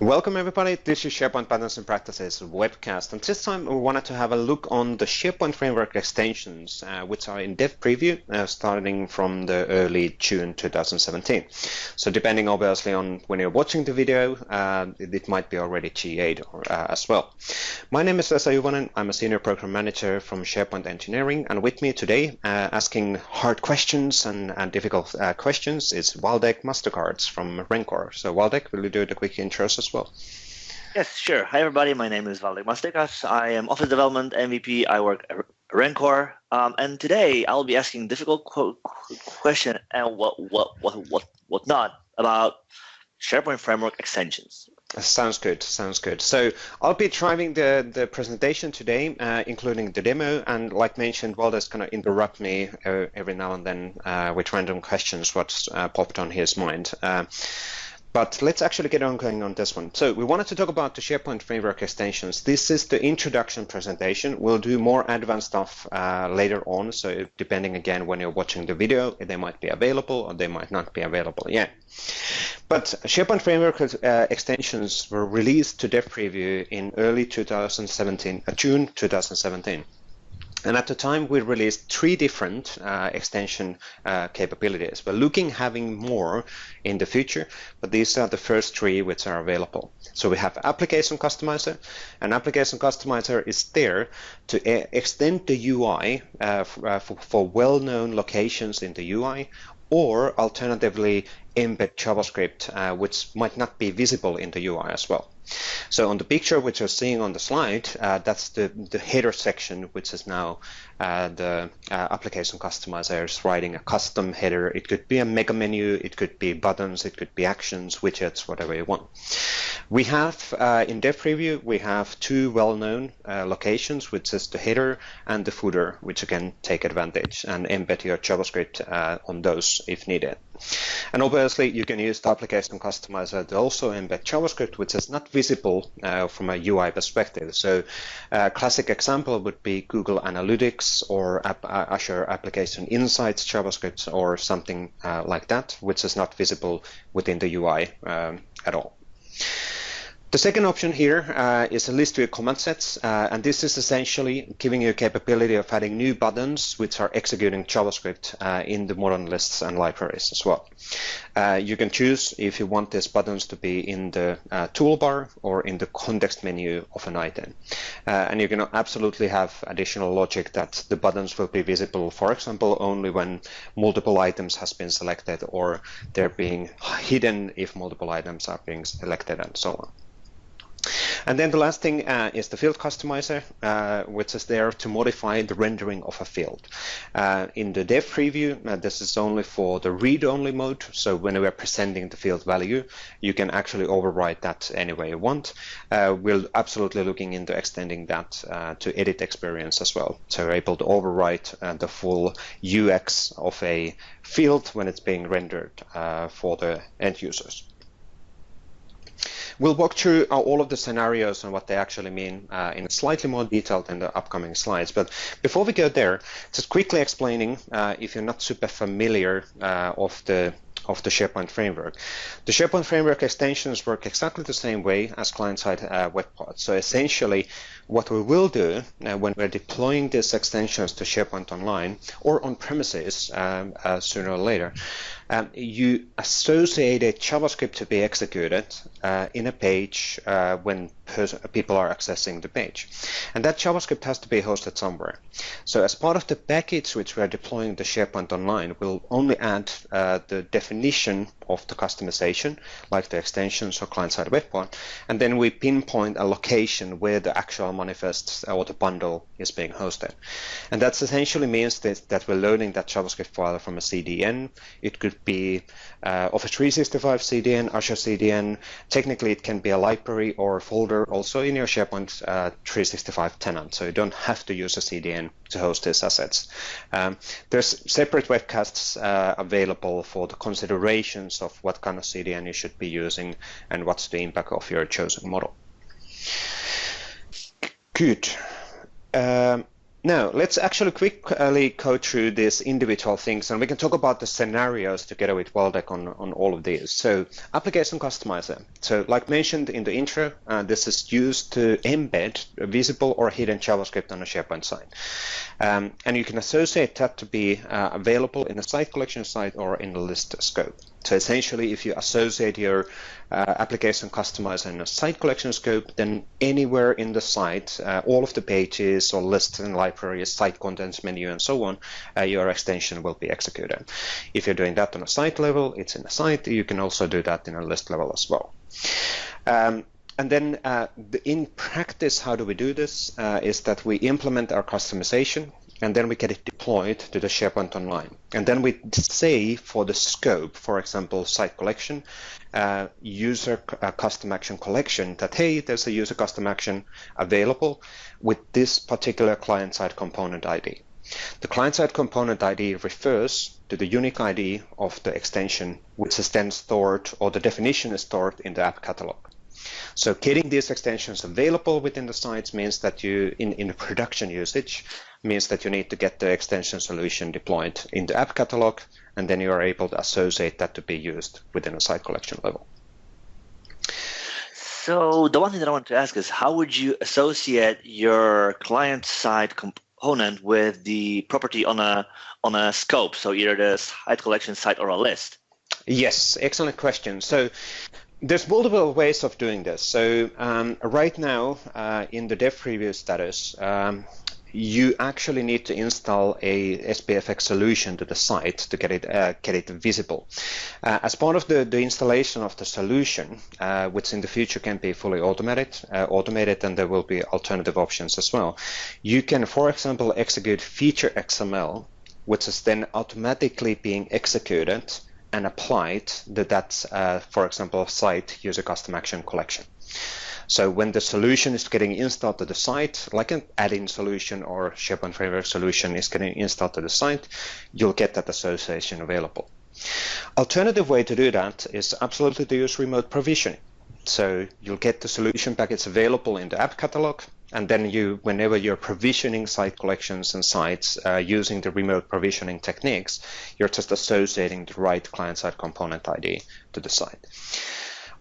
Welcome everybody, this is SharePoint Patterns and Practices webcast, and this time we wanted to have a look on the SharePoint Framework extensions, which are in dev preview starting from the early June 2017. So depending obviously on when you're watching the video, it might be already GA'd as well. My name is Vesa Juvonen, I'm a Senior Program Manager from SharePoint Engineering, and with me today asking hard questions and difficult questions is Waldek Mastercards from Rencor. So Waldek, will you do the quick intros as well? Yes, sure. Hi, everybody. My name is Waldek Mastercards. I am Office Development MVP. I work at Rencor. And today I'll be asking difficult question and what not about SharePoint Framework extensions. Sounds good. Sounds good. So I'll be driving the presentation today, including the demo, and like mentioned, Waldek's going to interrupt me every now and then with random questions what's popped on his mind. But let's actually get on going on this one. So we wanted to talk about the SharePoint Framework extensions. This is the introduction presentation. We'll do more advanced stuff later on. So depending again when you're watching the video, they might be available or they might not be available yet. But SharePoint Framework extensions were released to dev preview in early 2017, June 2017. And at the time, we released 3 different extension capabilities. We're looking having more in the future, but these are the first 3 which are available. So we have Application Customizr, and Application Customizr is there to extend the UI for well-known locations in the UI, or alternatively embed JavaScript, which might not be visible in the UI as well. So on the picture which you're seeing on the slide, that's the header section, which is now the Application Customizr is writing a custom header. It could be a mega menu, it could be buttons, it could be actions, widgets, whatever you want. We have in dev preview, we have 2 well-known locations, which is the header and the footer, which you can take advantage and embed your JavaScript on those if needed. And obviously, you can use the Application Customizr to also embed JavaScript, which is not visible from a UI perspective. So a classic example would be Google Analytics or Azure Application Insights JavaScript or something like that, which is not visible within the UI at all. The second option here is a list with command sets, and this is essentially giving you a capability of adding new buttons which are executing JavaScript in the modern lists and libraries as well. You can choose if you want these buttons to be in the toolbar or in the context menu of an item. And you can absolutely have additional logic that the buttons will be visible, for example, only when multiple items has been selected, or they're being hidden if multiple items are being selected, and so on. And then the last thing is the field customizer, which is there to modify the rendering of a field. In the dev preview, this is only for the read-only mode. So when we are presenting the field value, you can actually override that any way you want. We're absolutely looking into extending that to edit experience as well. So we're able to overwrite the full UX of a field when it's being rendered for the end users. We'll walk through all of the scenarios and what they actually mean in slightly more detail than the upcoming slides. But before we go there, just quickly explaining, if you're not super familiar of the SharePoint framework. The SharePoint framework extensions work exactly the same way as client-side web parts. So essentially, what we will do when we're deploying these extensions to SharePoint Online or on premises sooner or later, you associate a JavaScript to be executed in a page when people are accessing the page. And that JavaScript has to be hosted somewhere. So as part of the package which we are deploying to SharePoint Online, we'll only add the definition of the customization, like the extensions or client-side web part, and then we pinpoint a location where the actual manifest or the bundle is being hosted. And that essentially means that we're loading that JavaScript file from a CDN. It could be Office 365 CDN, Azure CDN. Technically, it can be a library or a folder also in your SharePoint 365 tenant. So you don't have to use a CDN to host these assets. There's separate webcasts available for the considerations of what kind of CDN you should be using and what's the impact of your chosen model. Good. Now, let's actually quickly go through these individual things, and we can talk about the scenarios together with Waldek on all of these. So, application customizer. So, like mentioned in the intro, this is used to embed a visible or hidden JavaScript on a SharePoint site. And you can associate that to be available in a site collection site or in a list scope. So essentially, if you associate your application customizer in a site collection scope, then anywhere in the site, all of the pages or lists and libraries, site contents menu, and so on, your extension will be executed. If you're doing that on a site level, it's in a site. You can also do that in a list level as well. And then in practice, how do we do this? Is that we implement our customization, and then we get it deployed to the SharePoint Online. And then we say for the scope, for example, site collection, user custom action collection, that, hey, there's a user custom action available with this particular client-side component ID. The client-side component ID refers to the unique ID of the extension, which is then stored, or the definition is stored in the app catalog. So getting these extensions available within the sites means that you, in production usage, means that you need to get the extension solution deployed in the app catalog, and then you are able to associate that to be used within a site collection level. So the one thing that I want to ask is, how would you associate your client-side component with the property on a scope? So either the site collection site or a list? Yes, excellent question. So there's multiple ways of doing this. So right now in the dev preview status, you actually need to install a SPFX solution to the site to get it visible. As part of the installation of the solution, which in the future can be fully automated, and there will be alternative options as well. You can, for example, execute feature XML, which is then automatically being executed and applied to that, for example, site user custom action collection. So when the solution is getting installed to the site, like an add-in solution or SharePoint Framework solution is getting installed to the site, you'll get that association available. Alternative way to do that is absolutely to use remote provisioning. So you'll get the solution packets available in the app catalog, and then whenever you're provisioning site collections and sites using the remote provisioning techniques, you're just associating the right client-side component ID to the site.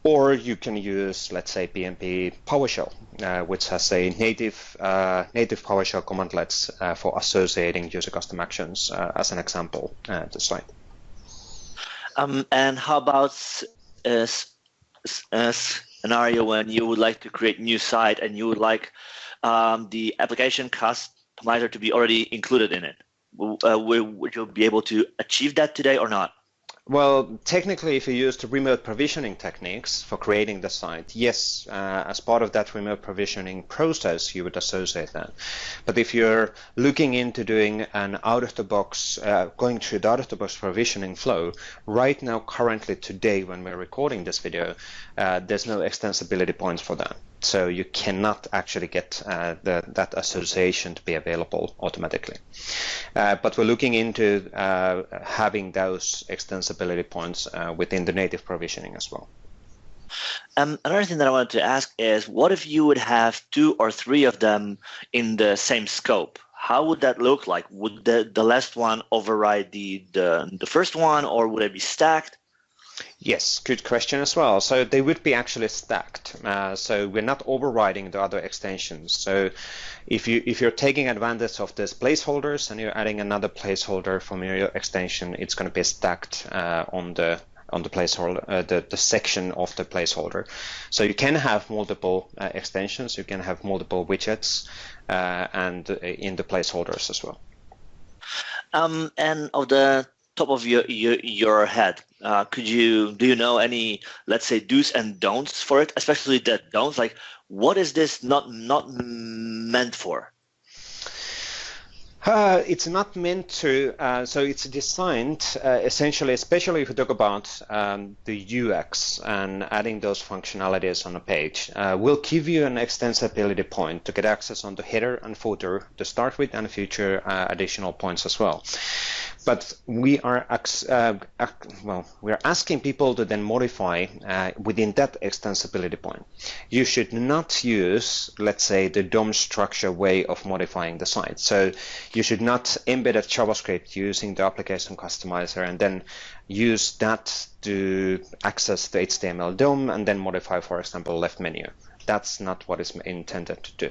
Or you can use, let's say, PnP PowerShell, which has a native PowerShell commandlets for associating user custom actions, as an example, to the site. And how about a scenario when you would like to create a new site and you would like the application customizer to be already included in it? Would you be able to achieve that today or not? Well, technically, if you use the remote provisioning techniques for creating the site, yes, as part of that remote provisioning process, you would associate that. But if you're looking into doing an out-of-the-box, going through the out-of-the-box provisioning flow, right now, currently today, when we're recording this video, there's no extensibility points for that. So you cannot actually get that association to be available automatically. But we're looking into having those extensibility points within the native provisioning as well. Another thing that I wanted to ask is, what if you would have 2 or 3 of them in the same scope? How would that look like? Would the last one override the first one, or would it be stacked? Yes, good question as well. So they would be actually stacked. So we're not overriding the other extensions. So if you're taking advantage of these placeholders and you're adding another placeholder from your extension, it's going to be stacked on the placeholder, the section of the placeholder. So you can have multiple extensions, you can have multiple widgets, and in the placeholders as well. And of the top of your head, do you know any, let's say, do's and don'ts for it, especially the don'ts? Like, what is this not meant for? It's not meant to, so it's designed essentially, especially if you talk about the UX and adding those functionalities on a page, will give you an extensibility point to get access on the header and footer to start with, and future additional points as well. But we are we're asking people to then modify within that extensibility point. You should not use, let's say, the DOM structure way of modifying the site. So you should not embed a JavaScript using the application customizer and then use that to access the HTML DOM and then modify, for example, left menu. That's not what is intended to do,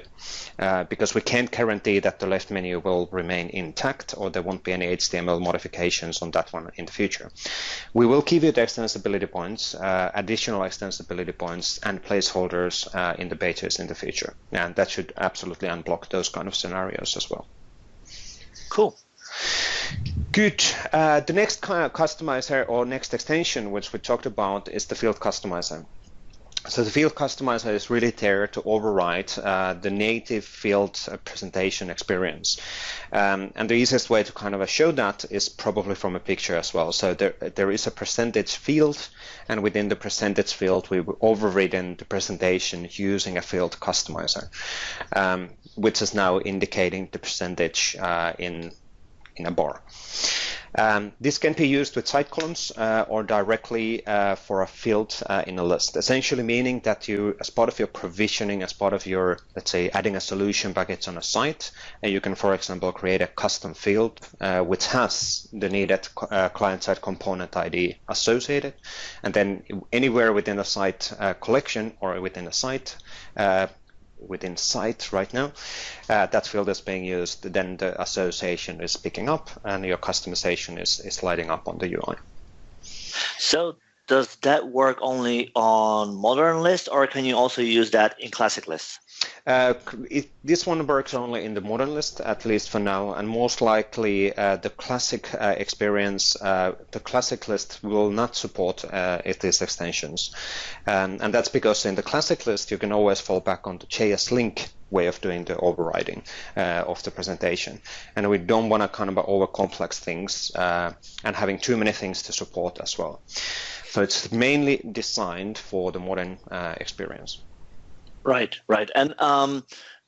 because we can't guarantee that the left menu will remain intact or there won't be any HTML modifications on that one in the future. We will give you the extensibility points, additional extensibility points and placeholders in the pages in the future. And that should absolutely unblock those kind of scenarios as well. Cool. Good. The next kind of customizer or next extension, which we talked about, is the field customizer. So the field customizer is really there to override the native field presentation experience. And the easiest way to kind of show that is probably from a picture as well. So there is a percentage field, and within the percentage field, we've overridden the presentation using a field customizer, which is now indicating the percentage in a bar. This can be used with site columns or directly for a field in a list, essentially meaning that you, as part of your provisioning, as part of your, let's say, adding a solution package on a site, you can, for example, create a custom field which has the needed client-side component ID associated, and then anywhere within the site collection or within the site, within site right now, that field is being used, then the association is picking up and your customization is lighting up on the UI. So does that work only on modern lists, or can you also use that in classic lists? This one works only in the modern list, at least for now, and most likely the classic experience, the classic list will not support these extensions. And that's because in the classic list, you can always fall back on the JS link way of doing the overriding of the presentation. And we don't want to kind of over complex things and having too many things to support as well. So it's mainly designed for the modern experience. Right. And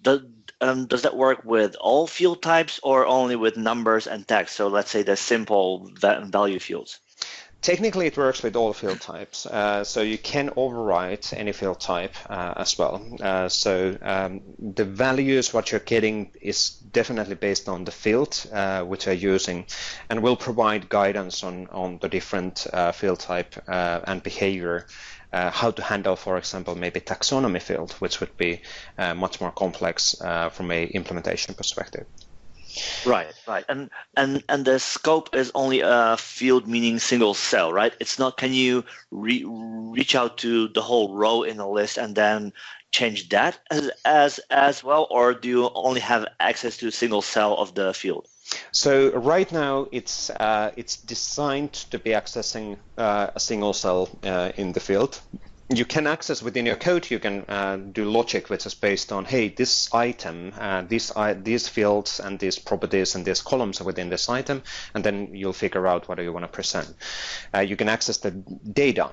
does that work with all field types or only with numbers and text? So let's say the simple value fields. Technically, it works with all field types, so you can override any field type as well. The values what you're getting is definitely based on the field which you're using, and will provide guidance on the different field type and behavior. How to handle, for example, maybe taxonomy field, which would be much more complex from a implementation perspective. Right. And the scope is only a field, meaning single cell, right? It's not, can you reach out to the whole row in a list and then change that as well, or do you only have access to a single cell of the field? So right now it's designed to be accessing a single cell in the field. You can access within your code, you can do logic which is based on, hey, this item, these fields and these properties and these columns are within this item, and then you'll figure out what you want to present. You can access the data,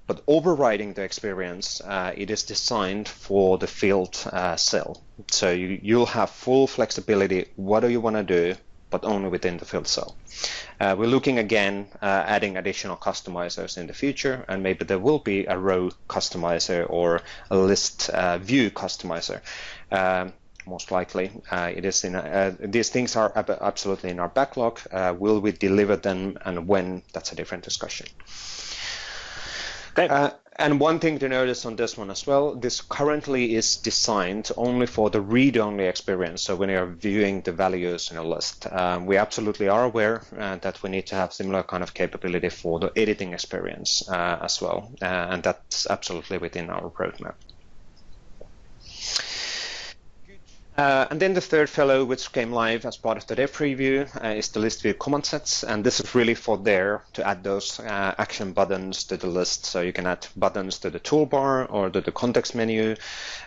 but overriding the experience, it is designed for the field cell. So you'll have full flexibility, what do you want to do, but only within the field cell. We're looking again adding additional customizers in the future, and maybe there will be a row customizer or a list view customizer. Most likely, it is in. These things are absolutely in our backlog. Will we deliver them, and when? That's a different discussion. Okay. And one thing to notice on this one as well, this currently is designed only for the read-only experience. So when you're viewing the values in a list, we absolutely are aware that we need to have similar kind of capability for the editing experience as well. And that's absolutely within our roadmap. And then the third fellow, which came live as part of the dev preview, is the list view command sets, and this is really for there to add those action buttons to the list. So you can add buttons to the toolbar or to the context menu.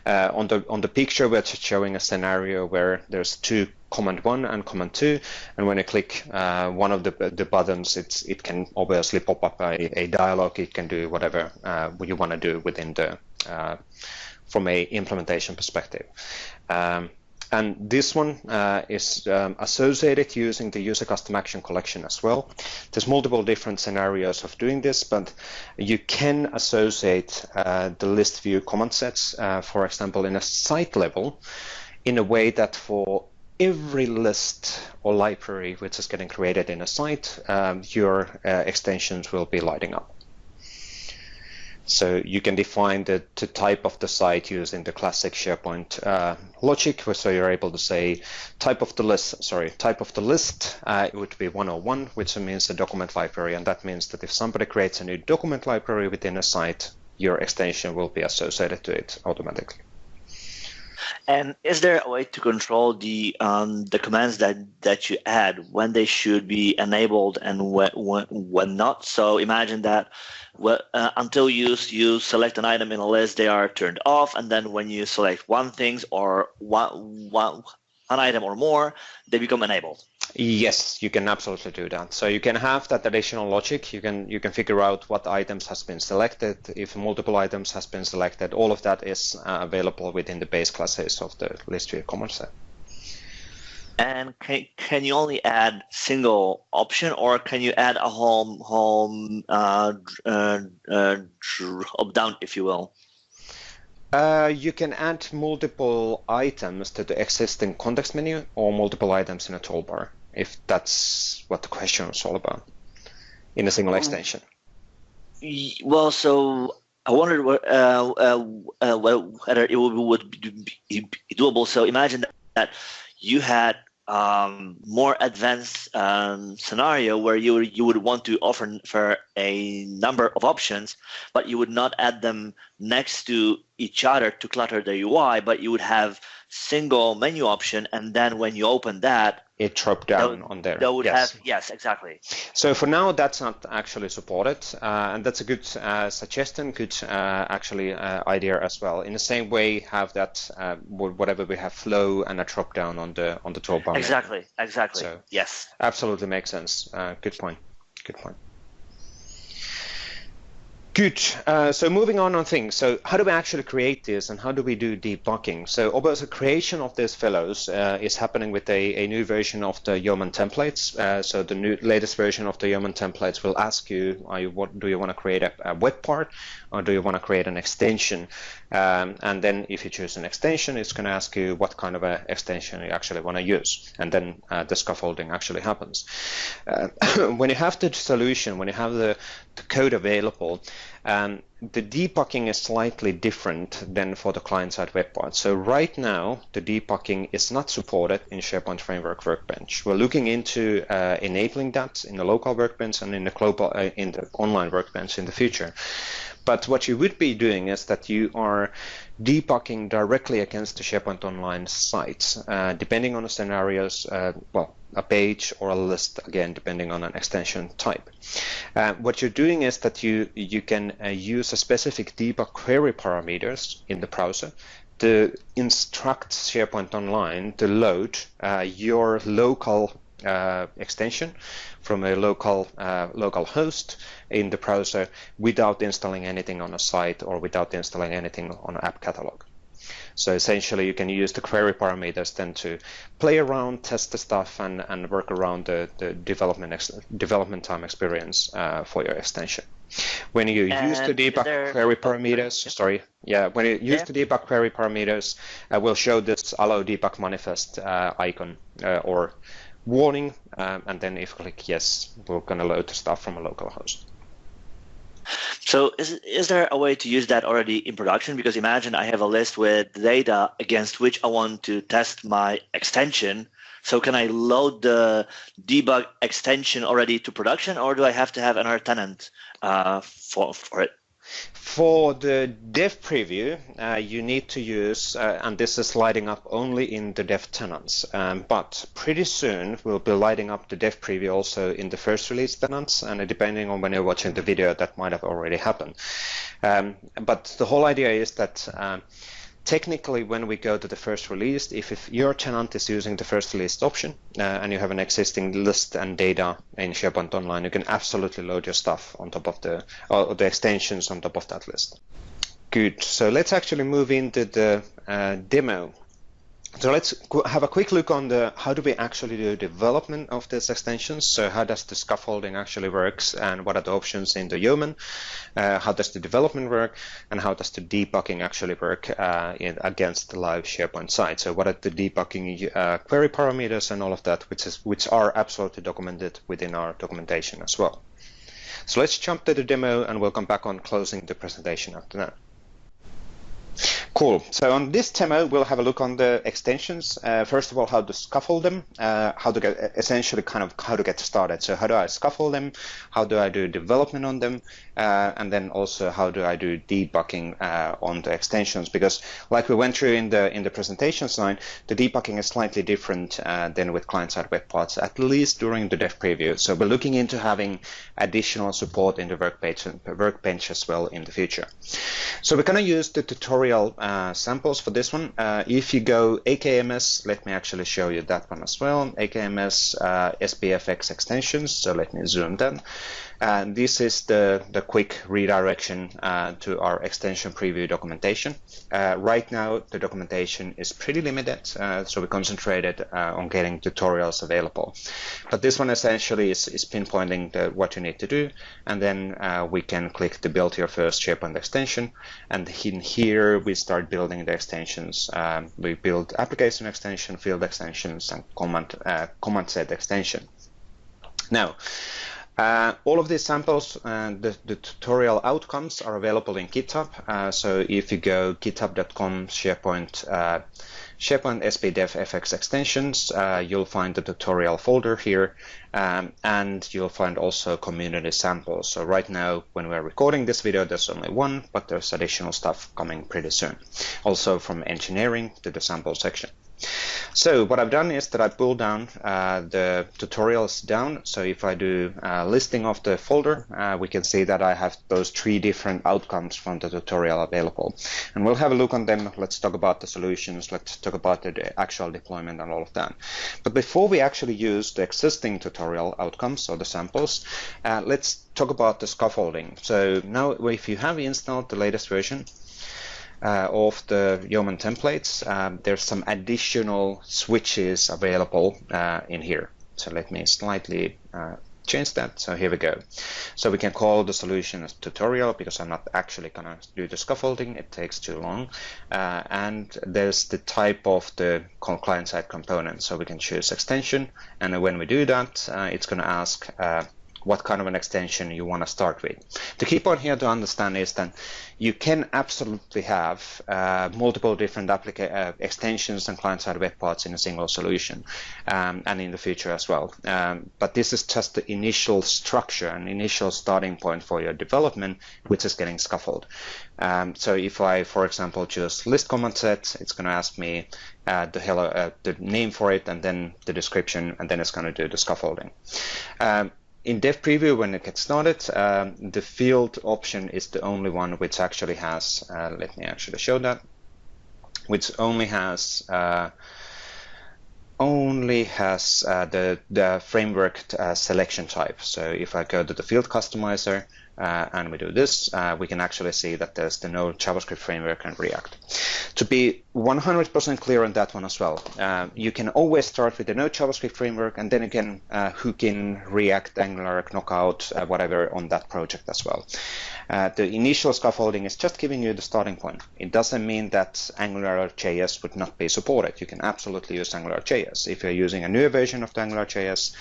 On the picture, we're just showing a scenario where there's two command 1 and command 2, and when you click one of the buttons, it can obviously pop up a dialog. It can do whatever you want to do within the from a implementation perspective. And this one is associated using the user custom action collection as well. There's multiple different scenarios of doing this, but you can associate the list view command sets, for example, in a site level, in a way that for every list or library which is getting created in a site, your extensions will be lighting up. So you can define the type of the site using the classic SharePoint logic, so you're able to say type of the list, it would be 101, which means a document library, and that means that if somebody creates a new document library within a site, your extension will be associated to it automatically. And is there a way to control the commands that you add, when they should be enabled and when not? So imagine that until you select an item in a list, they are turned off, and then when you select one thing or one item or more, they become enabled. Yes, you can absolutely do that. So you can have that additional logic. You can figure out what items has been selected. If multiple items has been selected, all of that is available within the base classes of the list view command set. And can you only add single option, or can you add a home drop down, if you will? You can add multiple items to the existing context menu or multiple items in a toolbar, if that's what the question was all about, in a single extension. Well, so I wondered whether it would be doable. So imagine that you had more advanced scenario where you would want to offer for a number of options, but you would not add them next to each other to clutter the UI, but you would have single menu option, and then when you open that, it dropped down on there. That would have, yes, exactly. So for now, that's not actually supported, and that's a good suggestion, good actually idea as well. In the same way, have that whatever we have flow and a drop down on the toolbar. Exactly, exactly. So, yes, absolutely makes sense. Good point. Good point. Good. So moving on things. So how do we actually create this, and how do we do debugging? So obviously, creation of these fellows is happening with a new version of the Yeoman templates. So the latest version of the Yeoman templates will ask you, do you want to create a web part, or do you want to create an extension? And then if you choose an extension, it's going to ask you what kind of an extension you actually want to use. And then the scaffolding actually happens. When you have the solution, when you have the code available, the debugging is slightly different than for the client-side web part. So right now, the debugging is not supported in SharePoint Framework Workbench. We're looking into enabling that in the local workbench and in the global, in the online workbench in the future. But what you would be doing is that you are debugging directly against the SharePoint Online sites, depending on the scenarios, well, a page or a list, again, depending on an extension type. What you're doing is that you can use a specific debug query parameters in the browser to instruct SharePoint Online to load your local extension from a local host in the browser without installing anything on a site or without installing anything on an app catalog. So essentially, you can use the query parameters then to play around, test the stuff, and work around the development time experience for your extension. When you use the debug query parameters, when you use the debug query parameters, we'll show this allow debug manifest icon or warning, and then if you click yes, we're going to load the stuff from a local host. So is there a way to use that already in production? Because imagine I have a list with data against which I want to test my extension. So can I load the debug extension already to production, or do I have to have another tenant for it? For the dev preview, you need to use, and this is lighting up only in the dev tenants, but pretty soon we'll be lighting up the dev preview also in the first release tenants, and depending on when you're watching the video, that might have already happened. But the whole idea is that technically, when we go to the first release, if your tenant is using the first release option and you have an existing list and data in SharePoint Online, you can absolutely load your stuff on top of the extensions on top of that list. Good. So let's actually move into the demo. So let's have a quick look on how do we actually do development of these extensions. So how does the scaffolding actually works, and what are the options in the Yeoman? How does the development work, and how does the debugging actually work against the live SharePoint site? So what are the debugging query parameters and all of that, which are absolutely documented within our documentation as well. So let's jump to the demo, and we'll come back on closing the presentation after that. Cool. So on this demo, we'll have a look on the extensions. First of all, how to scaffold them, how to get essentially how to get started. So how do I scaffold them? How do I do development on them? And then also how do I do debugging on the extensions? Because like we went through in the presentation slide, the debugging is slightly different than with client-side web parts, at least during the dev preview. So we're looking into having additional support in the workbench as well in the future. So we're going to use the tutorial samples for this one. If you go AKMS, let me actually show you that one as well. AKMS SPFX extensions. So let me zoom down. This is the quick redirection to our extension preview documentation. Right now, the documentation is pretty limited, so we concentrated on getting tutorials available. But this one essentially is pinpointing what you need to do, and then we can click to build your first SharePoint extension. And in here, we start building the extensions. We build application extension, field extensions, and command set extension. Now, all of these samples and the tutorial outcomes are available in GitHub. So if you go github.com SharePoint SPDevFX extensions, you'll find the tutorial folder here, and you'll find also community samples. So right now, when we're recording this video, there's only one, but there's additional stuff coming pretty soon. Also from engineering to the sample section. So what I've done is that I pulled down the tutorials down. So if I do a listing of the folder, we can see that I have those 3 different outcomes from the tutorial available. And we'll have a look on them. Let's talk about the solutions. Let's talk about the actual deployment and all of that. But before we actually use the existing tutorial outcomes or the samples, let's talk about the scaffolding. So now if you have installed the latest version, of the Yeoman templates, there's some additional switches available in here. So let me slightly change that. So here we go. So we can call the solution as tutorial because I'm not actually going to do the scaffolding. It takes too long. And there's the type of the client-side component. So we can choose extension. And when we do that, it's going to ask what kind of an extension you want to start with. The key point here to understand is that you can absolutely have multiple different extensions and client-side web parts in a single solution, and in the future as well. But this is just the initial structure and initial starting point for your development, which is getting scaffolded. So if I, for example, choose list command set, it's going to ask me the name for it, and then the description, and then it's going to do the scaffolding. In dev preview, when it gets started, the field option is the only one which actually has, let me actually show that, which only has the framework selection type. So if I go to the field customizer and we do this, we can actually see that there's the Node JavaScript framework and React. To be 100% clear on that one as well, you can always start with the Node JavaScript framework and then again hook in React, Angular, Knockout, whatever on that project as well. The initial scaffolding is just giving you the starting point. It doesn't mean that AngularJS would not be supported. You can absolutely use AngularJS. If you're using a newer version of the AngularJS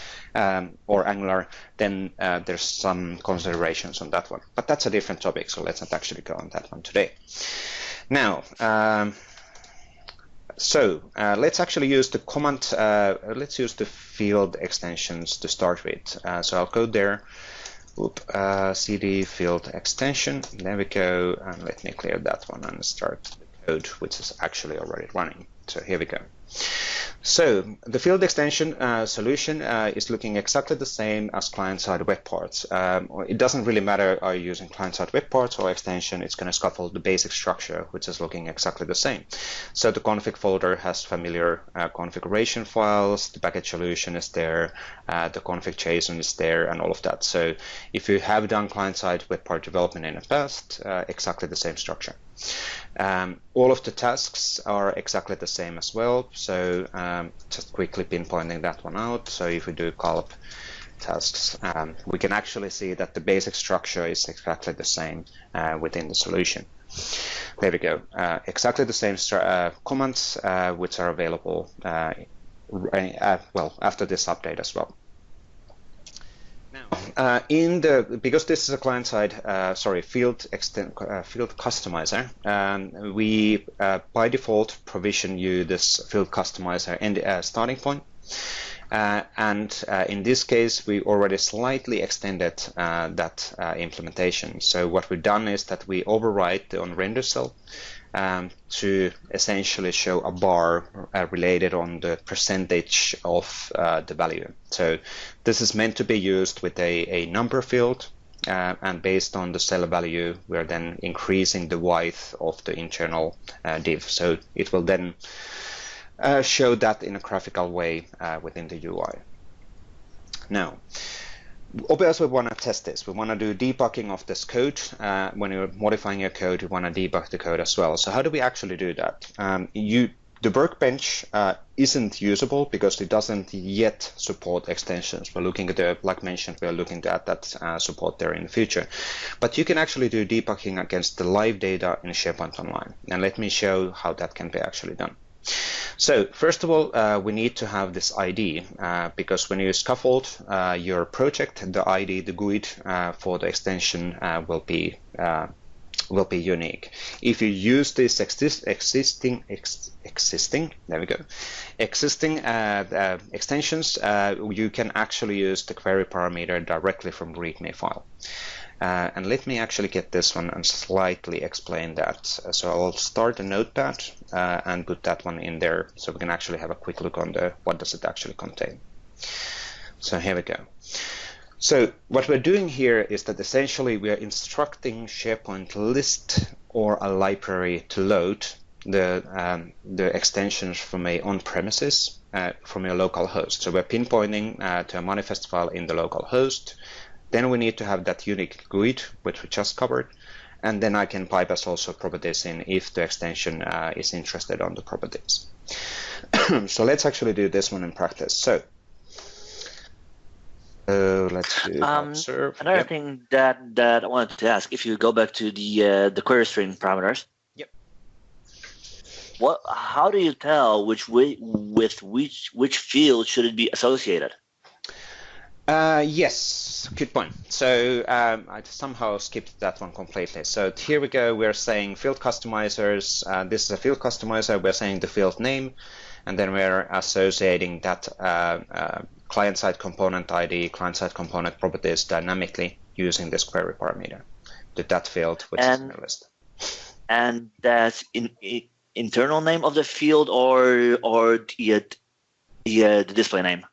or Angular, then there's some considerations on that one. But that's a different topic, so let's not actually go on that one today. Now, let's actually use the command, let's use the field extensions to start with. So I'll go there, cd field extension, there we go, and let me clear that one and start the code, which is actually already running. So here we go. So the field extension solution is looking exactly the same as client-side web parts. It doesn't really matter are you using client-side web parts or extension, it's going to scaffold the basic structure, which is looking exactly the same. So the config folder has familiar configuration files, the package solution is there, the config JSON is there, and all of that. So if you have done client-side web part development in the past, exactly the same structure. All of the tasks are exactly the same as well. So just quickly pinpointing that one out. So if we do gulp tasks, we can actually see that the basic structure is exactly the same within the solution. There we go. Exactly the same commands which are available well after this update as well. Now, because this is a client-side, field customizer, we by default provision you this field customizer and starting point. And in this case, we already slightly extended that implementation. So what we've done is that we override the onRender cell to essentially show a bar related on the percentage of the value. So this is meant to be used with a number field, and based on the cell value, we are then increasing the width of the internal div. So it will then show that in a graphical way within the UI. Now, obviously we want to test this. We want to do debugging of this code. When you're modifying your code, you want to debug the code as well. So how do we actually do that? The workbench isn't usable because it doesn't yet support extensions. We're looking at like mentioned, we're looking at that support there in the future. But you can actually do debugging against the live data in SharePoint Online. And let me show how that can be actually done. So first of all, we need to have this ID because when you scaffold your project, the ID, the GUID for the extension will be unique. If you use this existing extensions, you can actually use the query parameter directly from README file. And let me actually get this one and slightly explain that. So I'll start a notepad and put that one in there so we can actually have a quick look on what does it actually contain. So here we go. So what we're doing here is that essentially we are instructing SharePoint list or a library to load the extensions from a on-premises from your local host. So we're pinpointing to a manifest file in the local host. Then we need to have that unique GUID, which we just covered, and then I can bypass also properties in if the extension is interested on the properties. So let's actually do this one in practice. So let's do observe. Another thing that I wanted to ask, if you go back to the query string parameters. Yep. How do you tell which field should it be associated? Yes, good point. So I somehow skipped that one completely. So here we go. We're saying field customizers. This is a field customizer. We're saying the field name, and then we're associating that client-side component ID, client-side component properties dynamically using this query parameter to that field, which is in the list. And that's internal name of the field or the display name?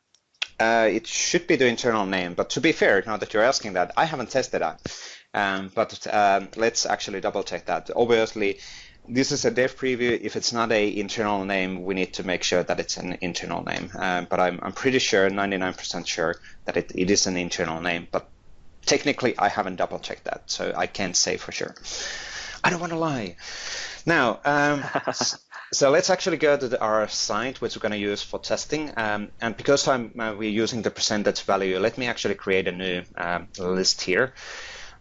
It should be the internal name, but to be fair, now that you're asking that, I haven't tested that. But let's actually double check that. Obviously, this is a dev preview. If it's not an internal name, we need to make sure that it's an internal name. But I'm pretty sure, 99% sure, that it is an internal name. But technically, I haven't double checked that, so I can't say for sure. I don't want to lie. Now, so let's actually go to our site, which we're going to use for testing. And because we're using the percentage value, let me actually create a new list here.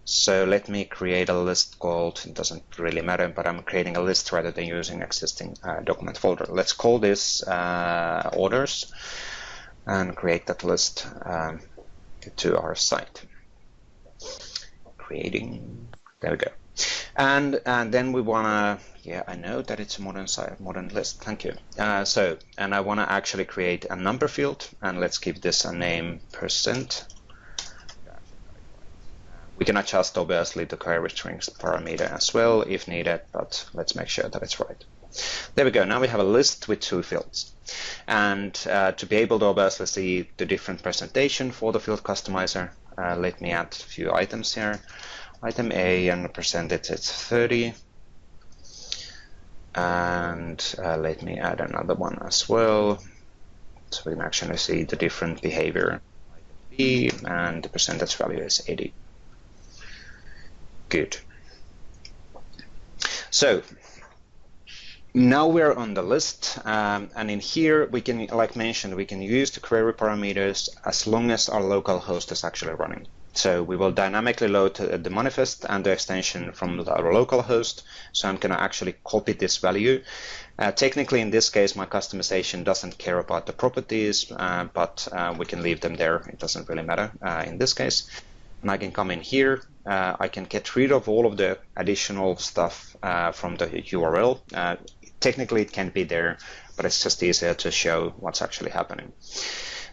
So let me create a list called, it doesn't really matter, but I'm creating a list rather than using existing document folder. Let's call this orders and create that list to our site. Creating, there we go. And then we want to, yeah, I know that it's a modern list, thank you. And I want to actually create a number field, and let's give this a name %. We can adjust, obviously, the query strings parameter as well if needed, but let's make sure that it's right. There we go. Now we have a list with 2 fields. And to be able to obviously see the different presentation for the field customizer, let me add a few items here. Item A, and the percentage is 30. And let me add another one as well, so we can actually see the different behavior. Item B, and the percentage value is 80. Good. So now we're on the list, and in here we can, like mentioned, we can use the query parameters as long as our local host is actually running. So we will dynamically load the manifest and the extension from our local host. So I'm going to actually copy this value. Technically, in this case, my customization doesn't care about the properties, but we can leave them there. It doesn't really matter in this case. And I can come in here. I can get rid of all of the additional stuff from the URL. Technically, it can be there, but it's just easier to show what's actually happening.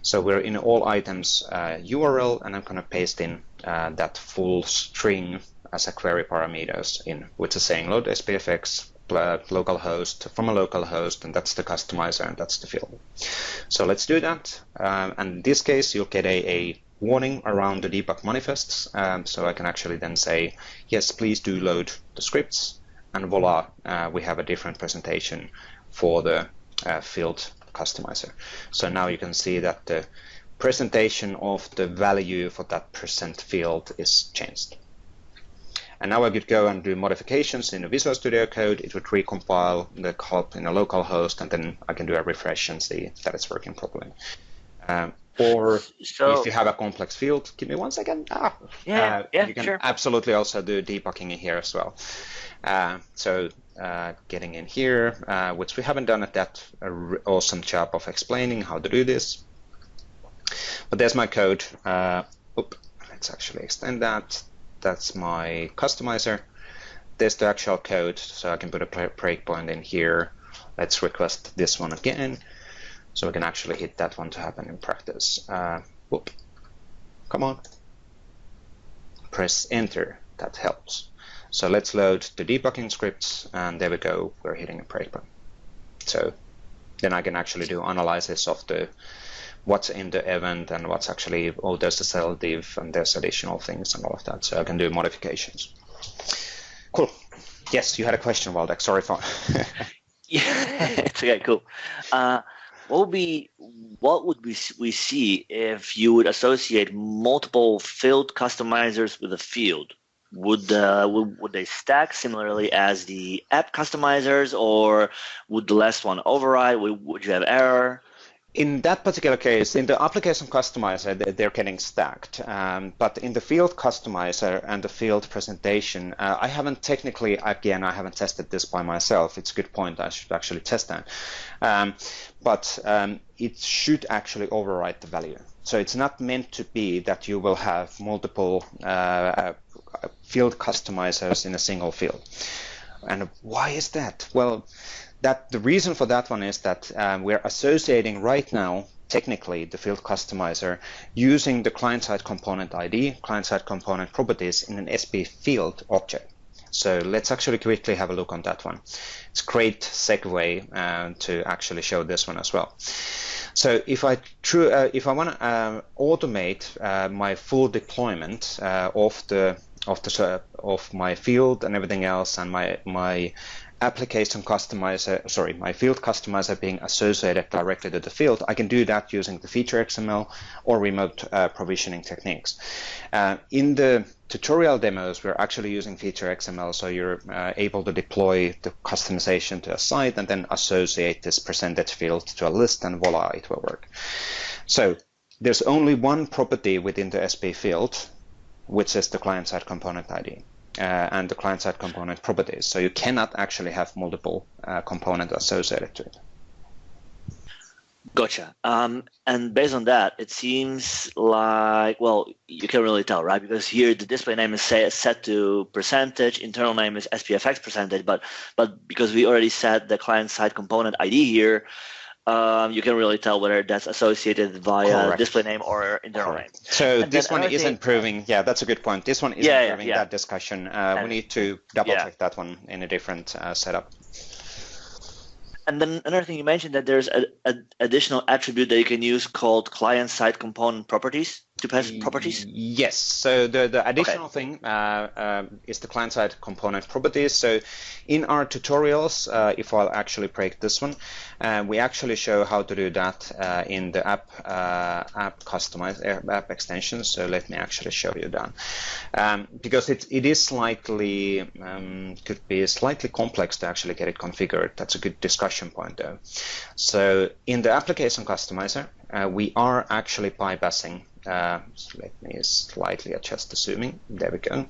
So we're in all items URL, and I'm going to paste in that full string as a query parameters in, which is saying load SPFX localhost from a local host, and that's the customizer, and that's the field. So let's do that. And in this case, you'll get a warning around the debug manifests. So I can actually then say, yes, please do load the scripts, and voila, we have a different presentation for the field customizer. So now you can see that the presentation of the value for that percent field is changed. And now I could go and do modifications in the Visual Studio Code. It would recompile the code in a local host, and then I can do a refresh and see that it's working properly. Or if you have a complex field, give me 1 second. You can absolutely also do debugging in here as well. So getting in here, which we haven't done that awesome job of explaining how to do this. But there's my code. Let's actually extend that. That's my customizer. There's the actual code, so I can put a breakpoint in here. Let's request this one again, so we can actually hit that one to happen in practice. Come on. Press enter, that helps. So let's load the debugging scripts, and there we go, we're hitting a breakpoint. So then I can actually do analysis of the what's in the event and what's actually, oh, there's a cell div and there's additional things and all of that. So I can do modifications. Cool. Yes, you had a question, Waldek. Sorry for. Yeah, it's okay, cool. What would we see if you would associate multiple field customizers with a field? Would they stack similarly as the app customizers, or would the last one override? Would you have error? In that particular case, in the application customizer, they're getting stacked. But in the field customizer and the field presentation, I haven't technically, again, I haven't tested this by myself. It's a good point. I should actually test that. But it should actually override the value. So it's not meant to be that you will have multiple field customizers in a single field. And why is that? Well, the reason for that one is that we're associating right now, technically, the field customizer using the client-side component ID, client-side component properties in an SP field object. So let's actually quickly have a look on that one. It's a great segue to actually show this one as well. So if I want to automate my full deployment of my field and everything else, and my application customizer, sorry, my field customizer being associated directly to the field, I can do that using the feature XML or remote provisioning techniques. In the tutorial demos, we're actually using feature XML, so you're able to deploy the customization to a site and then associate this percentage field to a list, and voila, it will work. So there's only one property within the SP field, which is the client-side component ID. And the client-side component properties. So you cannot actually have multiple components associated to it. Gotcha. And based on that, it seems like, well, you can't really tell, right? Because here the display name is set to percentage, internal name is SPFX percentage, but because we already set the client-side component ID here, you can really tell whether that's associated via display name or internal name. So and this one isn't proving, yeah, that's a good point. This one isn't proving that discussion. We need to double check that one in a different setup. And then another thing, you mentioned that there's an additional attribute that you can use called client-side component properties. to pass properties? Yes. So the additional thing is the client-side component properties. So in our tutorials, if I'll actually break this one, we actually show how to do that in the app app extensions. So let me actually show you that, because it is slightly could be slightly complex to actually get it configured. That's a good discussion point though. So in the application customizer, we are actually bypassing. So let me slightly adjust the zooming. There we go.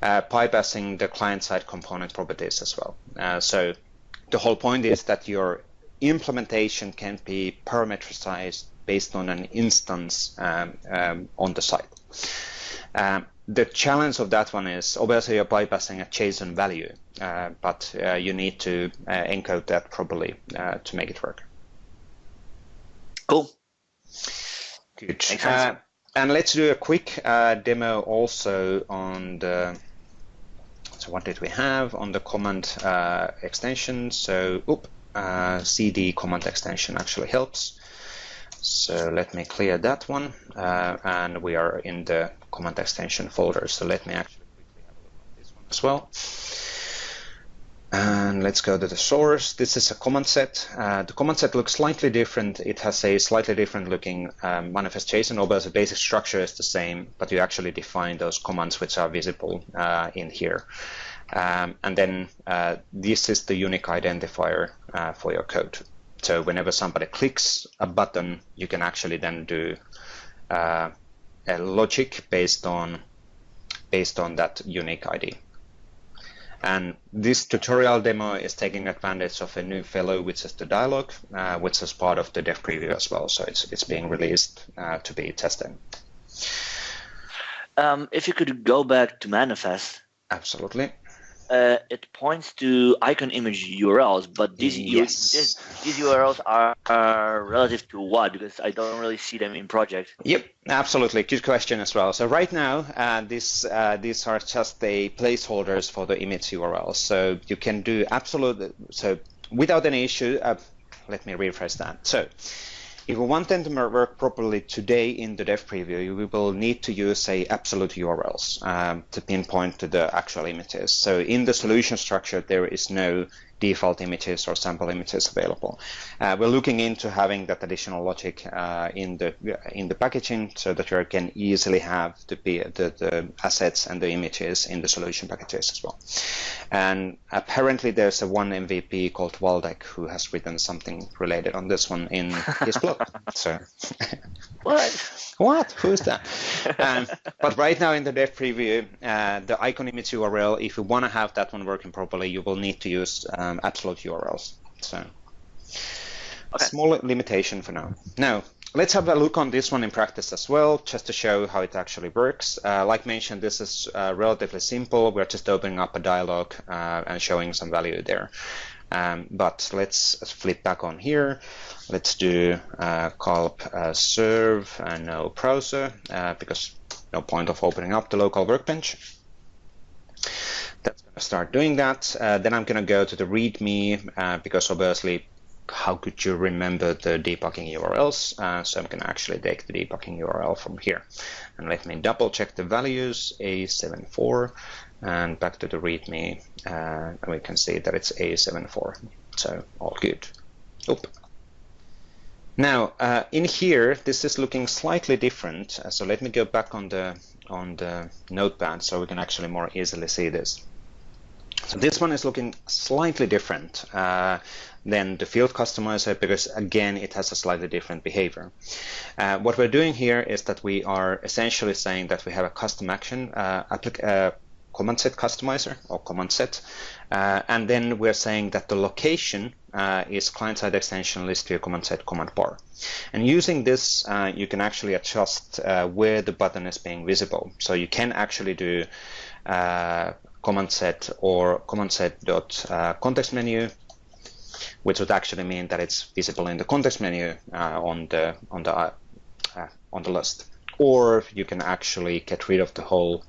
Bypassing the client-side component properties as well. So the whole point is that your implementation can be parameterized based on an instance on the site. The challenge of that one is obviously you're bypassing a JSON value, but you need to encode that properly to make it work. Cool. Good. And let's do a quick demo also on the, so what did we have on the command extension? So CD command extension actually helps. So let me clear that one, and we are in the command extension folder. So let me actually quickly have a look at this one as well. And let's go to the source. This is a command set. The command set looks slightly different. It has a slightly different looking manifest JSON, although the basic structure is the same, but you actually define those commands which are visible in here. And then this is the unique identifier for your code. So whenever somebody clicks a button, you can actually then do a logic based on that unique ID. And this tutorial demo is taking advantage of a new fellow, which is the dialog, which is part of the dev preview as well. So it's being released to be tested. If you could go back to manifest. Absolutely. It points to icon image URLs, but these URLs are relative to what? Because I don't really see them in project. Yep, absolutely. Good question as well. So right now, these are just the placeholders for the image URLs. So you can do so without any issue. Let me rephrase that. So if we want them to work properly today in the dev preview, we will need to use absolute URLs to pinpoint to the actual images. So in the solution structure, there is no default images or sample images available. We're looking into having that additional logic in the packaging so that you can easily have the assets and the images in the solution packages as well. And apparently there's one MVP called Waldek who has written something related on this one in his blog. So What? Who's that? But right now in the dev preview, the icon image URL, if you want to have that one working properly, you will need to use absolute URLs. So small limitation for now. Now, let's have a look on this one in practice as well, just to show how it actually works. Like mentioned, this is relatively simple. We're just opening up a dialog and showing some value there. But let's flip back on here. Let's do gulp serve and no browser because no point of opening up the local workbench. That's going to start doing that. Then I'm going to go to the README because obviously, how could you remember the debugging URLs? So I'm going to actually take the debugging URL from here. And let me double check the values, A74, and back to the README, and we can see that it's A74. So all good. Oop. Now in here, this is looking slightly different. So let me go back on the notepad so we can actually more easily see this. So this one is looking slightly different than the field customizer because again it has a slightly different behavior. What we're doing here is that we are essentially saying that we have a custom action command set customizer or command set, and then we're saying that the location is client-side extension list view command set command bar. And using this, you can actually adjust where the button is being visible. So you can actually do command set or command set dot context menu, which would actually mean that it's visible in the context menu on the list. Or you can actually get rid of the whole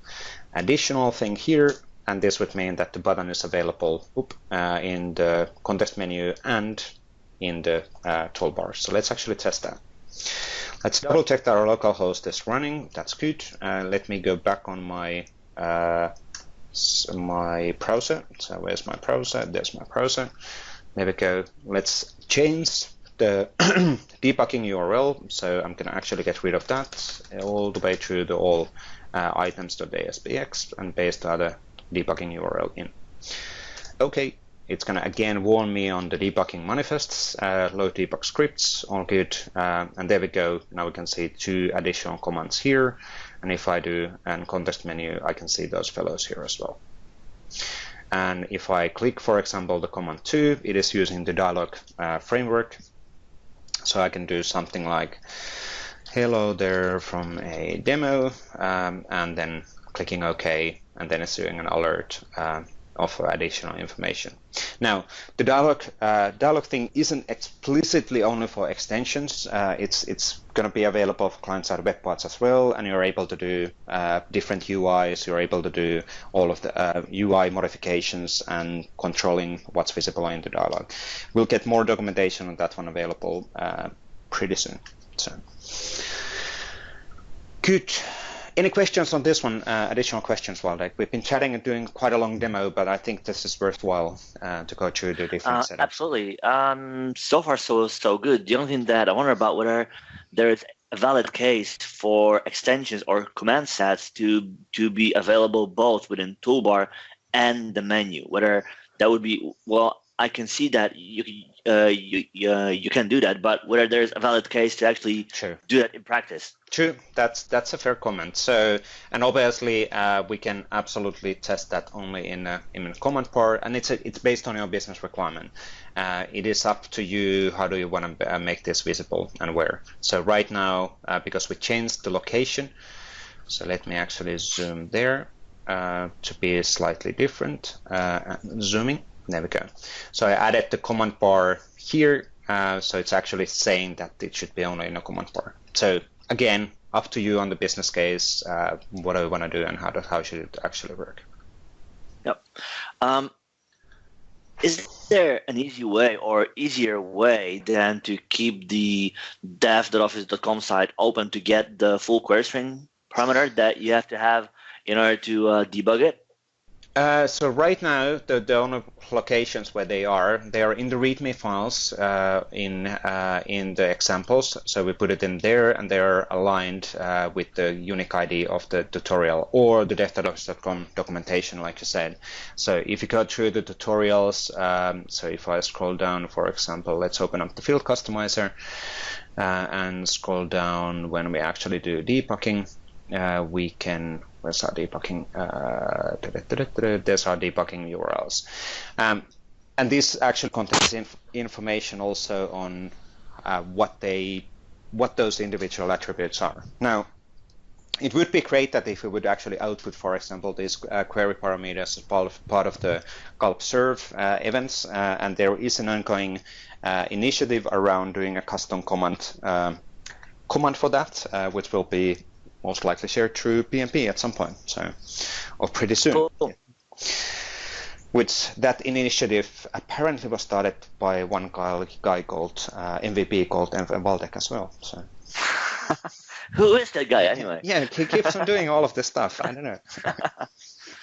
additional thing here, and this would mean that the button is available in the context menu and in the toolbar. So let's actually test that. Let's double check that our local host is running. That's good. Let me go back on my my browser. So where's my browser? There's my browser. There we go. Let's change the debugging URL. So I'm going to actually get rid of that all the way through the all items.aspx and paste the other debugging URL in. Okay, it's going to again warn me on the debugging manifests, load debug scripts, all good. And there we go. Now we can see 2 additional commands here. And if I do an context menu, I can see those fellows here as well. And if I click, for example, the command 2, it is using the dialog framework. So I can do something like, hello there from a demo, and then clicking OK, and then it's doing an alert of additional information. Now, the dialog thing isn't explicitly only for extensions. It's going to be available for client-side web parts as well, and you're able to do different UIs. You're able to do all of the UI modifications and controlling what's visible in the dialog. We'll get more documentation on that one available pretty soon. So, good. Any questions on this one? Additional questions, Waldek? We've been chatting and doing quite a long demo, but I think this is worthwhile to go through the different setups. Absolutely. So far, so good. The only thing that I wonder about whether there is a valid case for extensions or command sets to be available both within toolbar and the menu. Whether that would be, well, I can see that you can do that, but whether there's a valid case to actually do that in practice. True, that's a fair comment. So, and obviously we can absolutely test that only in a command part, and it's based on your business requirement. It is up to you how do you want to make this visible and where. So right now, because we changed the location, so let me actually zoom there to be slightly different. Zooming. There we go. So I added the command bar here, so it's actually saying that it should be only in a command bar. So again, up to you on the business case, what do you want to do and how should it actually work. Yep. Is there an easy way or easier way than to keep the dev.office.com site open to get the full query string parameter that you have to have in order to debug it? So right now, the only locations where they are in the README files in the examples. So we put it in there, and they are aligned with the unique ID of the tutorial or the dev.office.com documentation, like you said. So if you go through the tutorials, so if I scroll down, for example, let's open up the field customizer and scroll down when we actually do debugging. We can, where's our debugging? There's our debugging URLs. And this actually contains information also on what those individual attributes are. Now, it would be great that if we would actually output, for example, these query parameters as part of the gulp serve events, and there is an ongoing initiative around doing a custom command for that, which will be most likely shared through PnP at some point, so or pretty soon. Cool. Which that initiative apparently was started by one guy called MVP called Waldek as well. So. Who is that guy anyway? Yeah, he keeps on doing all of this stuff. I don't know.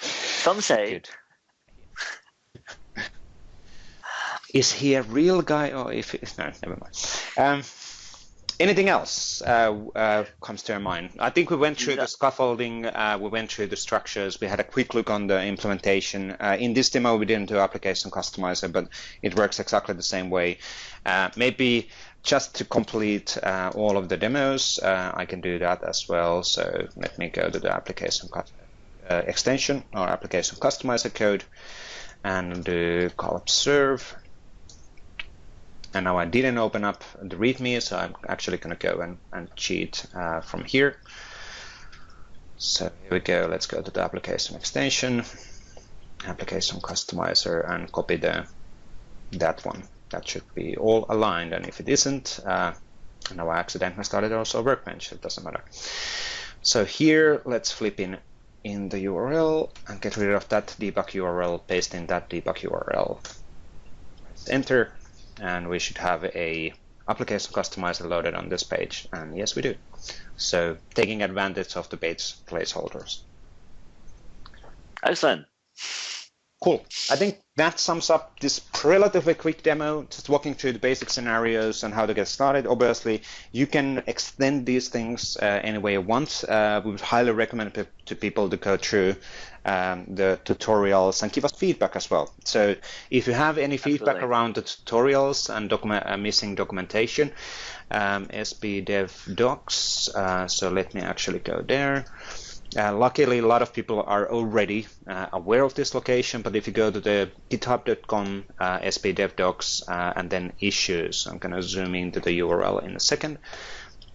Some say. Good. Is he a real guy or if it's no? Never mind. Anything else comes to your mind? I think we went through the scaffolding, we went through the structures, we had a quick look on the implementation. In this demo, we didn't do application customizer, but it works exactly the same way. Maybe just to complete all of the demos, I can do that as well. So let me go to the application extension or application customizer code and do gulp serve. And now I didn't open up the README, so I'm actually going to go and cheat from here. So here we go. Let's go to the application extension, application customizer, and copy that one. That should be all aligned. And if it isn't, now I accidentally started also a workbench. It doesn't matter. So here, let's flip in the URL and get rid of that debug URL, paste in that debug URL. Press enter. And we should have a application customizer loaded on this page? And yes, we do. So taking advantage of the page placeholders. Excellent. Cool. I think that sums up this relatively quick demo, just walking through the basic scenarios and how to get started. Obviously, you can extend these things any way you want. We would highly recommend to people to go through the tutorials and give us feedback as well. So if you have any feedback around the tutorials and missing documentation, SB Dev Docs. So let me actually go there. Luckily, a lot of people are already aware of this location, but if you go to the github.com sbdevdocs and then issues, I'm going to zoom into the URL in a second.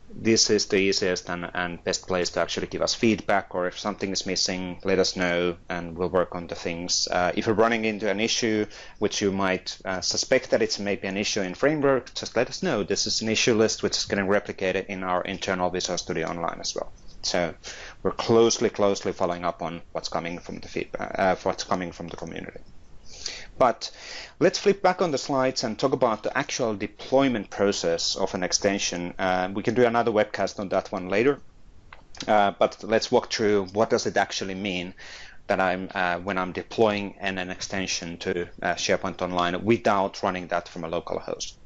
This is the easiest and best place to actually give us feedback, or if something is missing, let us know and we'll work on the things. If you're running into an issue which you might suspect that it's maybe an issue in framework, just let us know. This is an issue list which is getting replicated in our internal Visual Studio Online as well. So we're closely following up on what's coming from the feedback, what's coming from the community. But let's flip back on the slides and talk about the actual deployment process of an extension. We can do another webcast on that one later. But let's walk through what does it actually mean that when I'm deploying an extension to SharePoint Online without running that from a local host.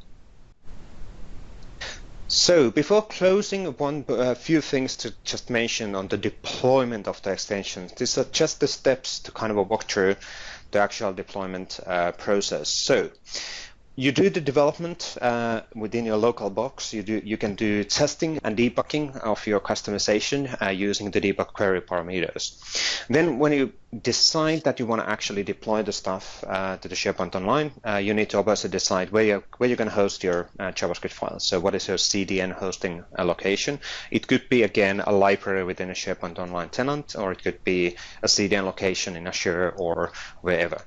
So before closing, a few things to just mention on the deployment of the extensions. These are just the steps to kind of walk through the actual deployment process. So you do the development within your local box. You can do testing and debugging of your customization using the debug query parameters. Then when you decide that you want to actually deploy the stuff to the SharePoint Online, you need to obviously decide where you're going to host your JavaScript files. So what is your CDN hosting location? It could be, again, a library within a SharePoint Online tenant, or it could be a CDN location in Azure or wherever.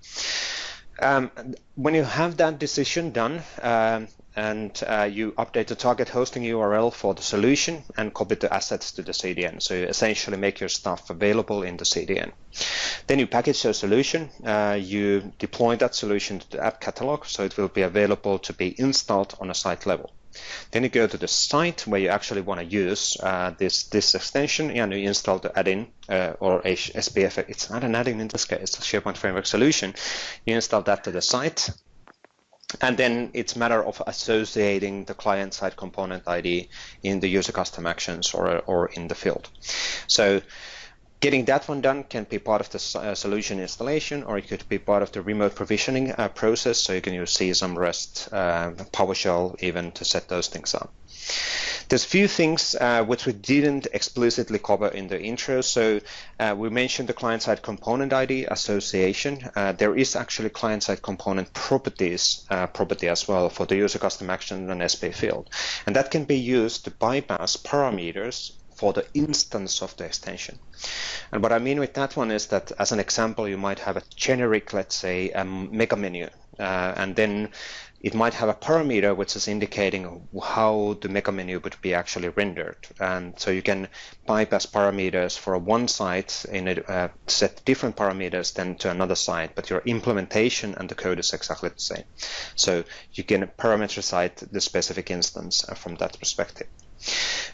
When you have that decision done and you update the target hosting URL for the solution and copy the assets to the CDN, so you essentially make your stuff available in the CDN. Then you package your solution, you deploy that solution to the app catalog, so it will be available to be installed on a site level. Then you go to the site where you actually want to use this extension, and you install the add-in or SPF. It's not an add-in in this case, it's a SharePoint Framework solution. You install that to the site, and then it's a matter of associating the client-side component ID in the user custom actions or in the field. So getting that one done can be part of the solution installation, or it could be part of the remote provisioning process. So you can use CSM, REST, PowerShell even to set those things up. There's a few things which we didn't explicitly cover in the intro. So we mentioned the client-side component ID association. There is actually client-side component properties property as well for the user custom action and SP field. And that can be used to bypass parameters for the instance of the extension. And what I mean with that one is that, as an example, you might have a generic, let's say, mega menu, and then it might have a parameter which is indicating how the mega menu would be actually rendered. And so you can bypass parameters for one site and set different parameters then to another site, but your implementation and the code is exactly the same. So you can parameterize the specific instance from that perspective.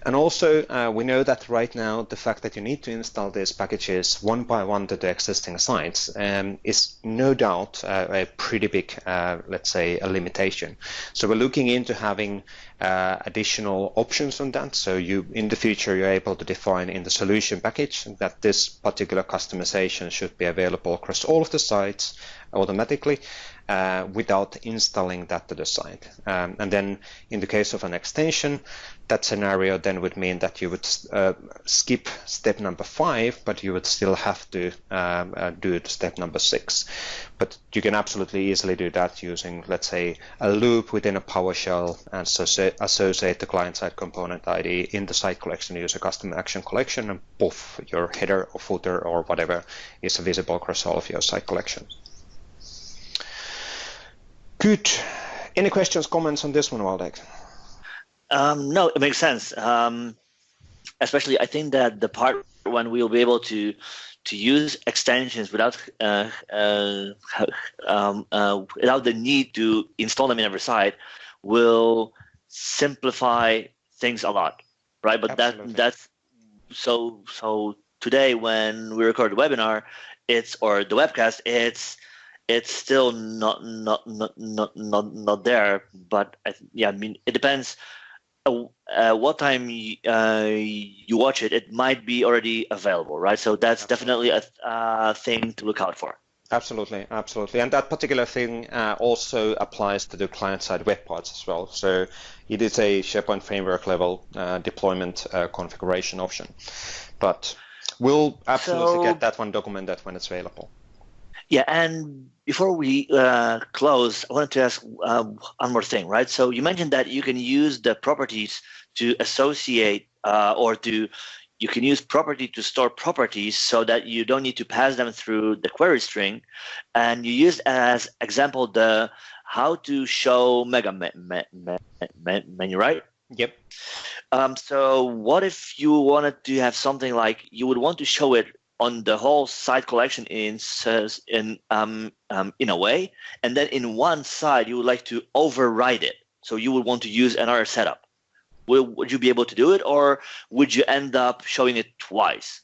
And also, we know that right now, the fact that you need to install these packages one by one to the existing sites is no doubt a pretty big, let's say, a limitation. So we're looking into having additional options on that. So in the future, you're able to define in the solution package that this particular customization should be available across all of the sites automatically without installing that to the site. And then in the case of an extension, that scenario then would mean that you would skip step number 5, but you would still have to do step number 6. But you can absolutely easily do that using, let's say, a loop within a PowerShell and associate the client-side component ID in the site collection, user custom action collection, and poof, your header or footer or whatever is visible across all of your site collections. Good. Any questions, comments on this one, Waldek? No, it makes sense. Especially, I think that the part when we'll be able to use extensions without the need to install them in every site will simplify things a lot, right? But Absolutely. that's so today when we record the webinar, or the webcast, it's still not there. But I mean, it depends. What time you watch it, it might be already available, right? So that's definitely a thing to look out for. Absolutely, absolutely. And that particular thing also applies to the client-side web parts as well. So it is a SharePoint framework level deployment configuration option. But we'll absolutely get that one documented when it's available. Yeah, and before we close, I wanted to ask one more thing, right? So you mentioned that you can use the properties to associate you can use property to store properties so that you don't need to pass them through the query string. And you used as example the how to show mega menu, right? Yep. So what if you wanted to have something like you would want to show it on the whole site collection in a way, and then in one side you would like to override it. So you would want to use another setup. Would you be able to do it, or would you end up showing it twice?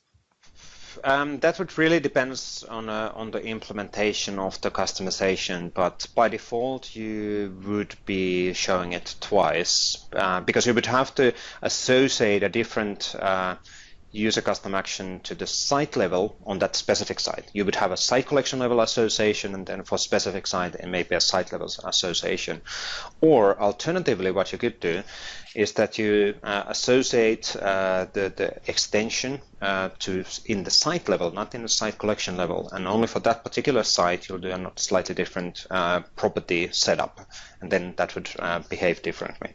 That would really depends on the implementation of the customization, but by default you would be showing it twice because you would have to associate a different user custom action to the site level on that specific site. You would have a site collection level association, and then for specific site it may be a site level association. Or alternatively, what you could do is that you associate the extension in the site level, not in the site collection level, and only for that particular site you'll do a slightly different property setup, and then that would behave differently.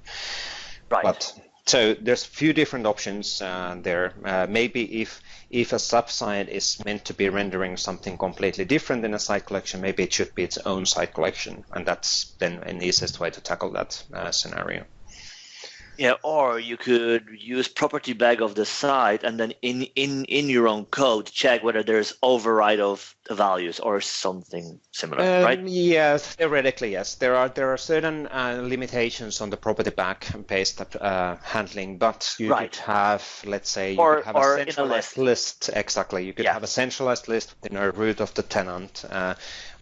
Right. So there's a few different options there. Maybe if a subsite is meant to be rendering something completely different in a site collection, maybe it should be its own site collection, and that's then an easiest way to tackle that scenario. Yeah, or you could use property bag of the site and then in your own code check whether there's override of the values or something similar, right? Yes, theoretically, yes. There are certain limitations on the property bag based handling, but you could have, let's say, you could have a centralized list. Exactly, you could have a centralized list within a root of the tenant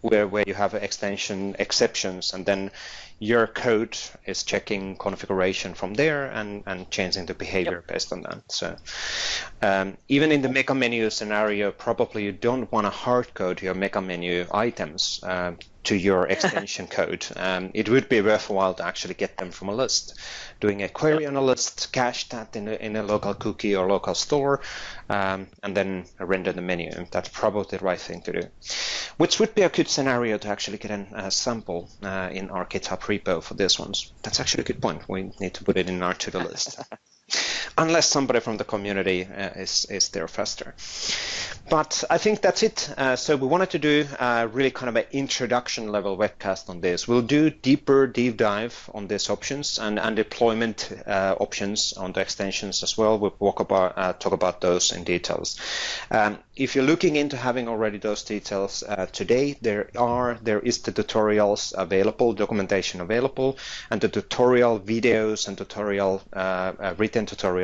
where you have extension exceptions, and then your code is checking configuration from there and changing the behavior based on that. So even in the mega menu scenario, probably you don't want to hard code your mega menu items to your extension code. It would be worthwhile to actually get them from a list. Doing a query on a list, cache that in a local cookie or local store, and then render the menu. That's probably the right thing to do. Which would be a good scenario to actually get a sample in our GitHub repo for this ones. That's actually a good point. We need to put it in our to-do list. Unless somebody from the community is there faster. But I think that's it. So we wanted to do really kind of an introduction level webcast on this. We'll do deep dive on these options and deployment options on the extensions as well. We'll talk about those in details. If you're looking into having already those details today, there is the tutorials available, documentation available, and the tutorial videos and tutorial written tutorials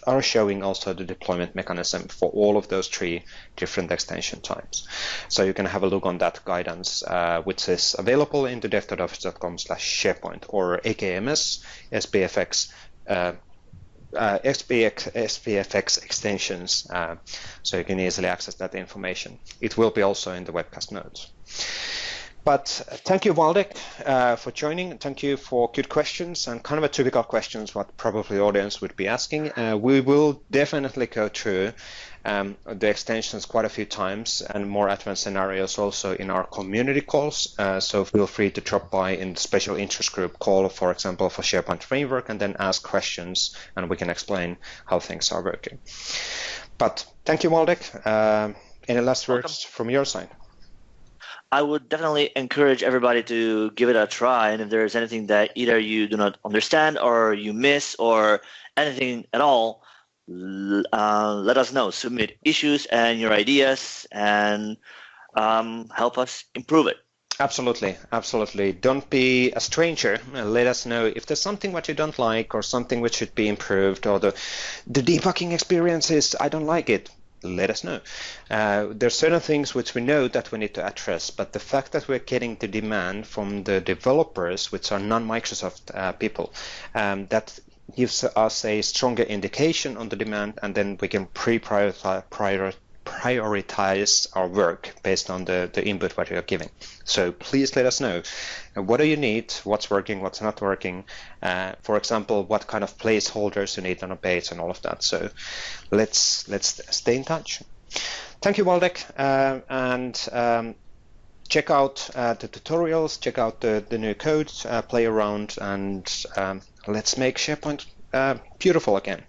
are showing also the deployment mechanism for all of those three different extension types. So you can have a look on that guidance, which is available in the dev.office.com/SharePoint or AKMS, SPFX, SPFX extensions, so you can easily access that information. It will be also in the webcast notes. But thank you, Waldek, for joining. Thank you for good questions and kind of a typical questions what probably the audience would be asking. We will definitely go through the extensions quite a few times and more advanced scenarios also in our community calls. So feel free to drop by in the special interest group call, for example, for SharePoint Framework, and then ask questions and we can explain how things are working. But thank you, Waldek. Any last words from your side? I would definitely encourage everybody to give it a try, and if there is anything that either you do not understand or you miss or anything at all, let us know. Submit issues and your ideas and help us improve it. Absolutely, absolutely. Don't be a stranger. Let us know if there's something what you don't like or something which should be improved, or the debugging experience is I don't like it. Let us know. There's certain things which we know that we need to address, but the fact that we're getting the demand from the developers, which are non-Microsoft people, that gives us a stronger indication on the demand, and then we can prioritize our work based on the input what we are giving. So please let us know. What do you need? What's working? What's not working? For example, what kind of placeholders you need on a page and all of that. So let's stay in touch. Thank you, Waldek, and check out the tutorials, check out the new code, play around, and let's make SharePoint beautiful again.